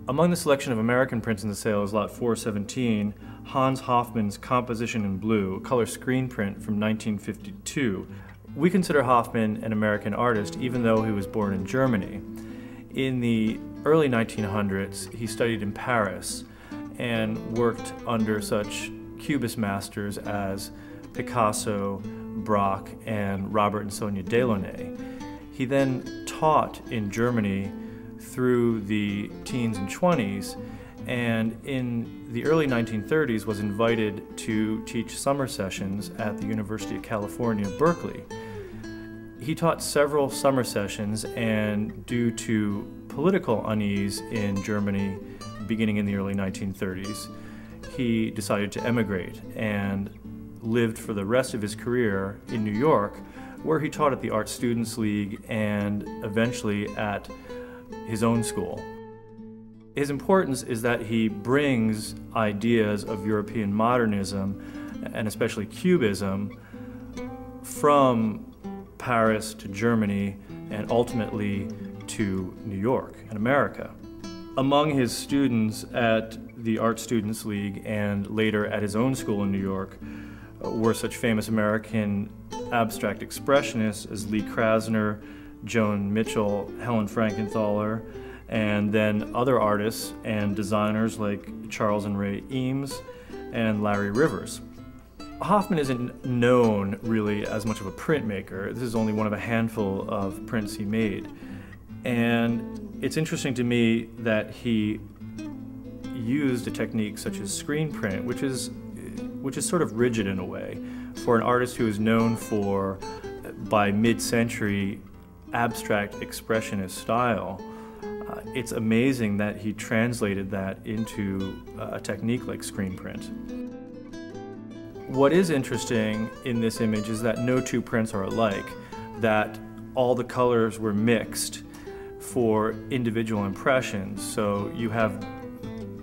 Among the selection of American prints in the sale is Lot 417, Hans Hofmann's Composition in Blue, a color screen print from 1952. We consider Hofmann an American artist even though he was born in Germany. In the early 1900s, he studied in Paris and worked under such Cubist masters as Picasso, Braque, and Robert and Sonia Delaunay. He then taught in Germany through the teens and 20s, and in the early 1930s was invited to teach summer sessions at the University of California, Berkeley. He taught several summer sessions, and due to political unease in Germany beginning in the early 1930s, he decided to emigrate and lived for the rest of his career in New York, where he taught at the Art Students League and eventually at his own school. His importance is that he brings ideas of European modernism, and especially Cubism, from Paris to Germany and ultimately to New York and America. Among his students at the Art Students League and later at his own school in New York were such famous American abstract expressionists as Lee Krasner, Joan Mitchell, Helen Frankenthaler, and then other artists and designers like Charles and Ray Eames and Larry Rivers. Hofmann isn't known really as much of a printmaker. This is only one of a handful of prints he made. And it's interesting to me that he used a technique such as screen print, which is sort of rigid in a way, for an artist who is known for, by mid-century, abstract expressionist style. It's amazing that he translated that into a technique like screen print. What is interesting in this image is that no two prints are alike, that all the colors were mixed for individual impressions, so you have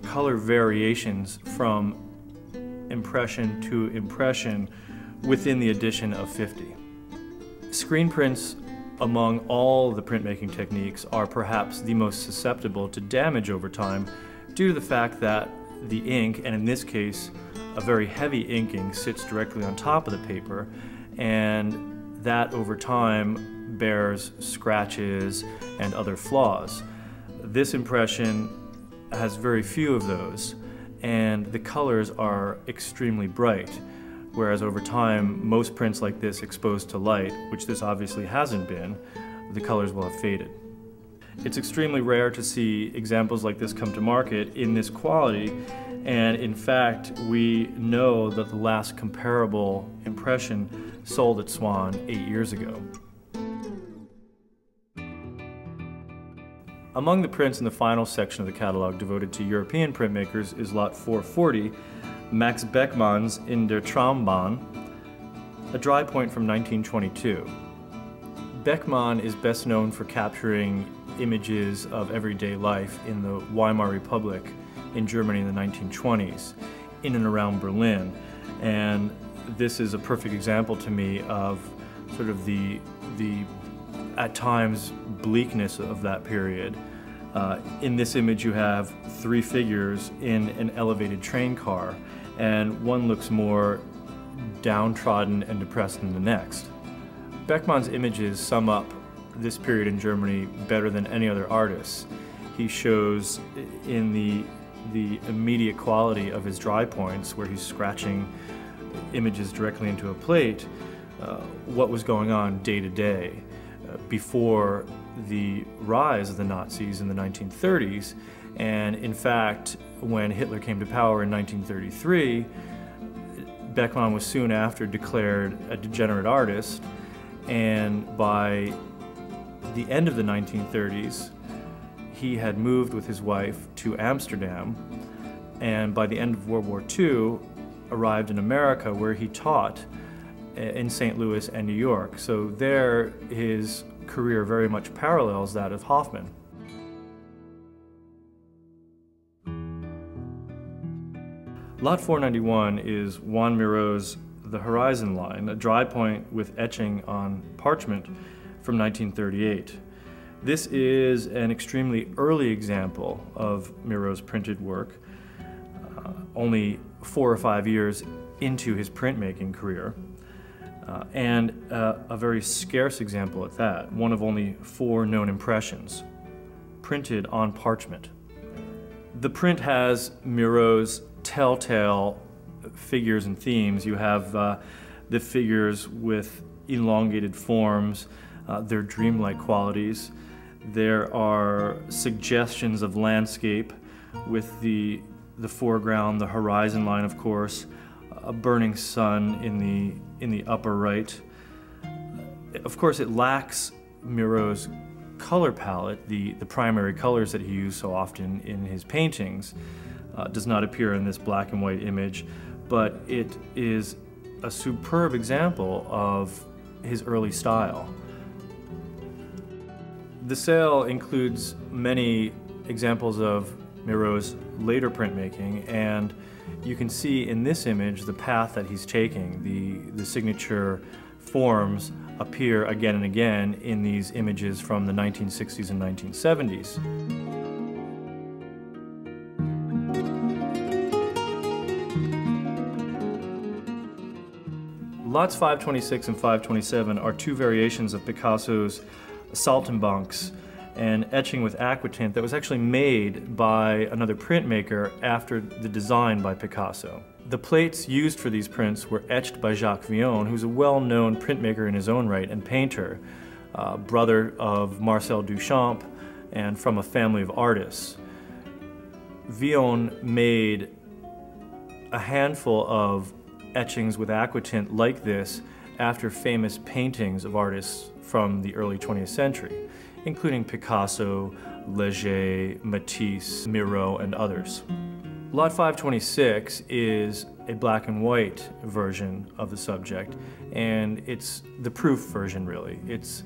color variations from impression to impression within the addition of 50. Screen prints among all the printmaking techniques are perhaps the most susceptible to damage over time due to the fact that the ink, and in this case a very heavy inking, sits directly on top of the paper, and that over time bears scratches and other flaws. This impression has very few of those, and the colors are extremely bright, whereas over time most prints like this exposed to light, which this obviously hasn't been, the colors will have faded. It's extremely rare to see examples like this come to market in this quality, and in fact we know that the last comparable impression sold at Swann 8 years ago. Among the prints in the final section of the catalog devoted to European printmakers is Lot 440, Max Beckmann's In der Traumbahn, a dry point from 1922. Beckmann is best known for capturing images of everyday life in the Weimar Republic in Germany in the 1920s, in and around Berlin. And this is a perfect example to me of sort of the at times bleakness of that period. In this image you have three figures in an elevated train car, and one looks more downtrodden and depressed than the next. Beckmann's images sum up this period in Germany better than any other artist. He shows in the immediate quality of his dry points, where he's scratching images directly into a plate, what was going on day to day before the rise of the Nazis in the 1930s. And in fact, when Hitler came to power in 1933, Beckmann was soon after declared a degenerate artist, and by the end of the 1930s, he had moved with his wife to Amsterdam, and by the end of World War II, arrived in America, where he taught in St. Louis and New York. So there, his career very much parallels that of Hofmann. Lot 491 is Juan Miro's The Horizon Line, a dry point with etching on parchment from 1938. This is an extremely early example of Miraut's printed work, only 4 or 5 years into his printmaking career, and a very scarce example at that, one of only 4 known impressions, printed on parchment. The print has Miraut's telltale figures and themes. You have the figures with elongated forms, their dreamlike qualities. There are suggestions of landscape with the foreground, the horizon line, of course, a burning sun in the upper right. Of course, it lacks Miraut's color palette. The primary colors that he used so often in his paintings does not appear in this black and white image, but it is a superb example of his early style. The sale includes many examples of Miraut's later printmaking, and you can see in this image the path that he's taking. The signature forms appear again and again in these images from the 1960s and 1970s. Lots 526 and 527 are 2 variations of Picasso's saltimbanques, an etching with aquatint that was actually made by another printmaker after the design by Picasso. The plates used for these prints were etched by Jacques Villon, who's a well-known printmaker in his own right and painter, brother of Marcel Duchamp, and from a family of artists. Villon made a handful of etchings with aquatint like this after famous paintings of artists from the early 20th century, including Picasso, Leger, Matisse, Miraut, and others. Lot 526 is a black and white version of the subject, and it's the proof version, really. It's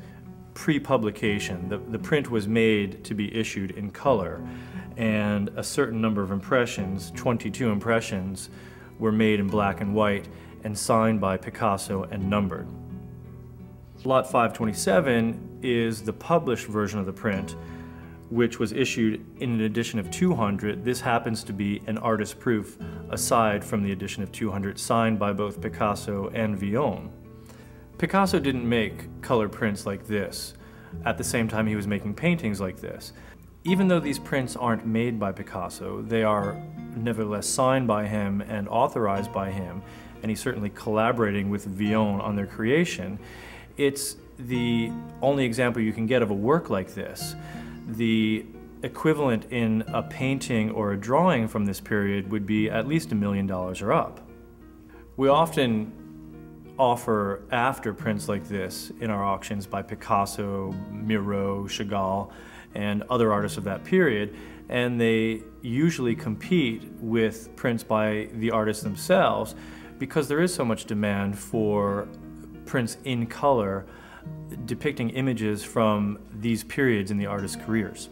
pre-publication. The print was made to be issued in color, and a certain number of impressions, 22 impressions, were made in black and white and signed by Picasso and numbered. Lot 527 is the published version of the print, which was issued in an edition of 200. This happens to be an artist proof aside from the edition of 200 signed by both Picasso and Villon. Picasso didn't make color prints like this at the same time he was making paintings like this. Even though these prints aren't made by Picasso, they are nevertheless signed by him and authorized by him, and he's certainly collaborating with Villon on their creation. It's the only example you can get of a work like this. The equivalent in a painting or a drawing from this period would be at least $1 million or up. We often offer after prints like this in our auctions by Picasso, Miraut, Chagall, and other artists of that period, and they usually compete with prints by the artists themselves because there is so much demand for prints in color depicting images from these periods in the artists' careers.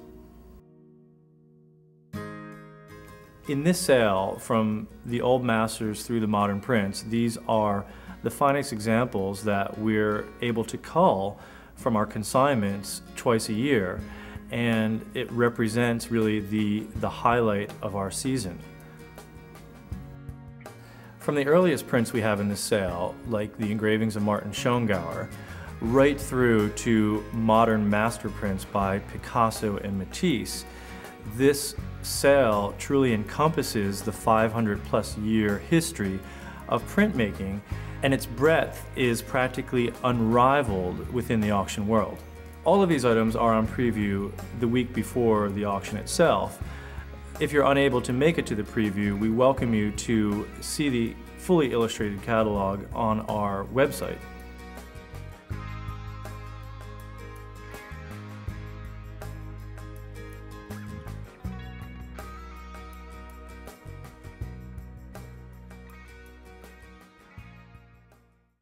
In this sale, from the old masters through the modern prints, these are the finest examples that we're able to cull from our consignments twice a year, and it represents really the highlight of our season. From the earliest prints we have in this sale, like the engravings of Martin Schongauer, right through to modern master prints by Picasso and Matisse, this sale truly encompasses the 500-plus year history of printmaking, and its breadth is practically unrivaled within the auction world. All of these items are on preview the week before the auction itself. If you're unable to make it to the preview, we welcome you to see the fully illustrated catalog on our website.